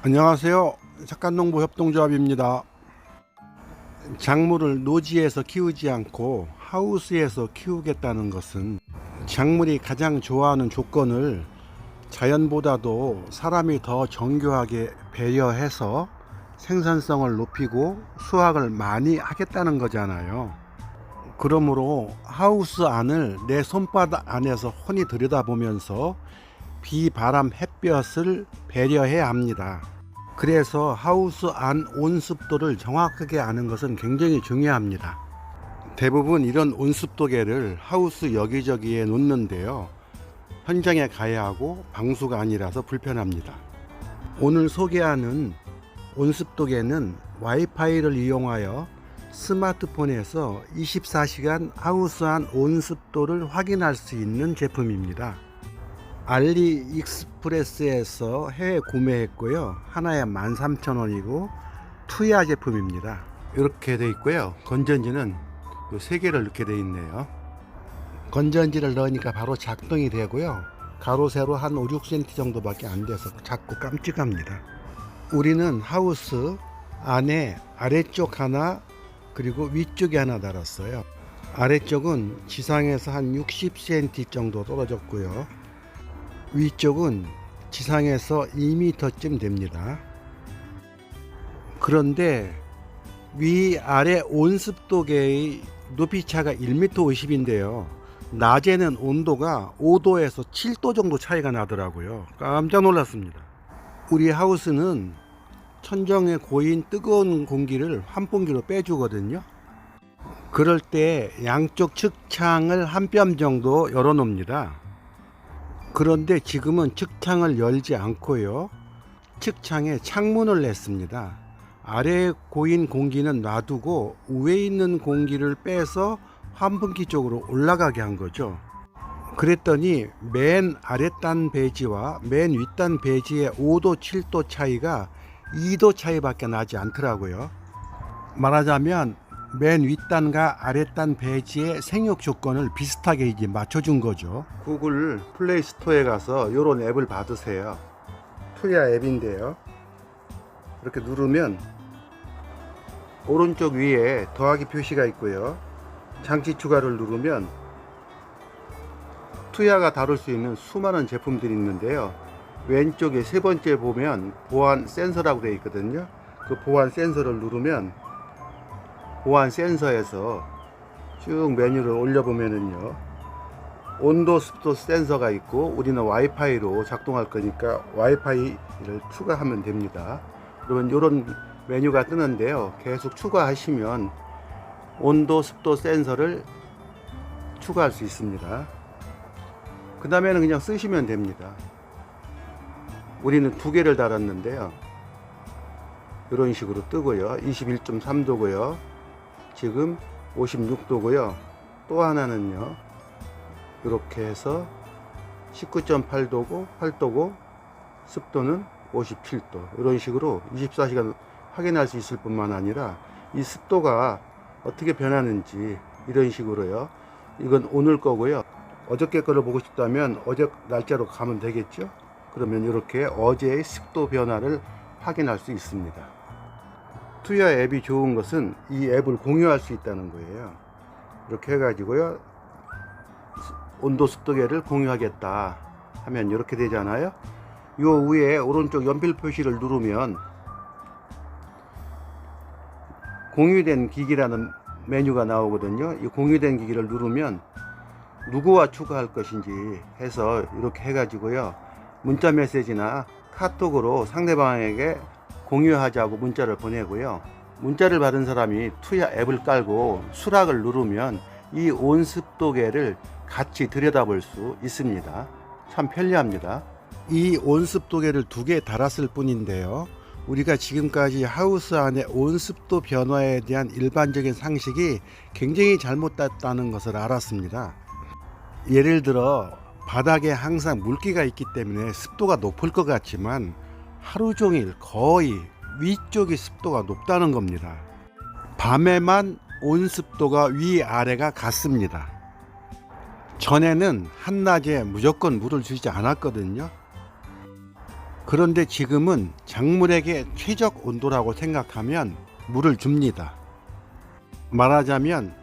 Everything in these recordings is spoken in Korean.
안녕하세요. 착한농부 협동조합입니다. 작물을 노지에서 키우지 않고 하우스에서 키우겠다는 것은 작물이 가장 좋아하는 조건을 자연보다도 사람이 더 정교하게 배려해서 생산성을 높이고 수확을 많이 하겠다는 거잖아요. 그러므로 하우스 안을 내 손바닥 안에서 훤히 들여다보면서 비, 바람, 햇볕을 배려해야 합니다. 그래서 하우스 안 온습도를 정확하게 아는 것은 굉장히 중요합니다. 대부분 이런 온습도계를 하우스 여기저기에 놓는데요. 현장에 가야 하고 방수가 아니라서 불편합니다. 오늘 소개하는 온습도계는 와이파이를 이용하여 스마트폰에서 24시간 하우스 안 온습도를 확인할 수 있는 제품입니다. 알리익스프레스에서 해외 구매했고요. 하나에 13,000원이고 투야 제품입니다. 이렇게 돼 있고요. 건전지는 3개를 넣게 돼 있네요. 건전지를 넣으니까 바로 작동이 되고요. 가로 세로 한 5, 6cm 정도밖에 안 돼서 자꾸 깜찍합니다. 우리는 하우스 안에 아래쪽 하나 그리고 위쪽에 하나 달았어요. 아래쪽은 지상에서 한 60cm 정도 떨어졌고요. 위쪽은 지상에서 2m쯤 됩니다. 그런데 위아래 온습도계의 높이차가 1m 50인데요. 낮에는 온도가 5도에서 7도 정도 차이가 나더라고요. 깜짝 놀랐습니다. 우리 하우스는 천정에 고인 뜨거운 공기를 환풍기로 빼주거든요. 그럴 때 양쪽 측창을 한 뼘 정도 열어 놓습니다. 그런데 지금은 측창을 열지 않고요. 측창에 창문을 냈습니다. 아래에 고인 공기는 놔두고 위에 있는 공기를 빼서 환풍기 쪽으로 올라가게 한 거죠. 그랬더니 맨 아랫단 배지와 맨 윗단 배지의 5도 7도 차이가 2도 차이밖에 나지 않더라고요. 말하자면 맨 윗단과 아랫단 배지의 생육 조건을 비슷하게 이제 맞춰준 거죠. 구글 플레이 스토어에 가서 이런 앱을 받으세요. 투야 앱인데요. 이렇게 누르면 오른쪽 위에 더하기 표시가 있고요. 장치 추가를 누르면 투야가 다룰 수 있는 수많은 제품들이 있는데요. 왼쪽에 세 번째 보면 보안 센서라고 되어 있거든요. 그 보안 센서를 누르면 보안 센서에서 쭉 메뉴를 올려보면은요, 온도 습도 센서가 있고 우리는 와이파이로 작동할 거니까 와이파이를 추가하면 됩니다. 그러면 이런 메뉴가 뜨는데요. 계속 추가하시면 온도 습도 센서를 추가할 수 있습니다. 그 다음에는 그냥 쓰시면 됩니다. 우리는 2개를 달았는데요. 이런 식으로 뜨고요. 21.3도고요. 지금 56도고요. 또 하나는요. 이렇게 해서 19.8도고 8도고 습도는 57도. 이런 식으로 24시간 확인할 수 있을 뿐만 아니라 이 습도가 어떻게 변하는지 이런 식으로요. 이건 오늘 거고요. 어저께 거를 보고 싶다면 어제 날짜로 가면 되겠죠. 그러면 이렇게 어제의 습도 변화를 확인할 수 있습니다. 투야 앱이 좋은 것은 이 앱을 공유할 수 있다는 거예요. 이렇게 해가지고요. 온도 습도계를 공유하겠다 하면 이렇게 되잖아요. 요 위에 오른쪽 연필 표시를 누르면 공유된 기기라는 메뉴가 나오거든요. 이 공유된 기기를 누르면 누구와 추가할 것인지 해서 이렇게 해가지고요. 문자 메시지나 카톡으로 상대방에게 공유하자고 문자를 보내고요. 문자를 받은 사람이 투야 앱을 깔고 수락을 누르면 이 온습도계를 같이 들여다볼 수 있습니다. 참 편리합니다. 이 온습도계를 2개 달았을 뿐인데요. 우리가 지금까지 하우스 안의 온습도 변화에 대한 일반적인 상식이 굉장히 잘못됐다는 것을 알았습니다. 예를 들어 바닥에 항상 물기가 있기 때문에 습도가 높을 것 같지만 하루 종일 거의 위쪽이 습도가 높다는 겁니다. 밤에만 온습도가 위아래가 같습니다. 전에는 한낮에 무조건 물을 주지 않았거든요. 그런데 지금은 작물에게 최적 온도라고 생각하면 물을 줍니다. 말하자면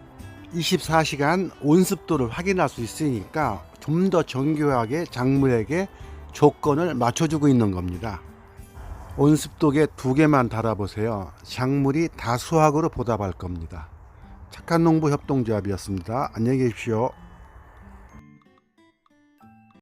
24시간 온습도를 확인할 수 있으니까 좀 더 정교하게 작물에게 조건을 맞춰주고 있는 겁니다. 온습도계 2개만 달아보세요. 작물이 다수학으로 보답할 겁니다. 착한 농부 협동조합이었습니다. 안녕히 계십시오.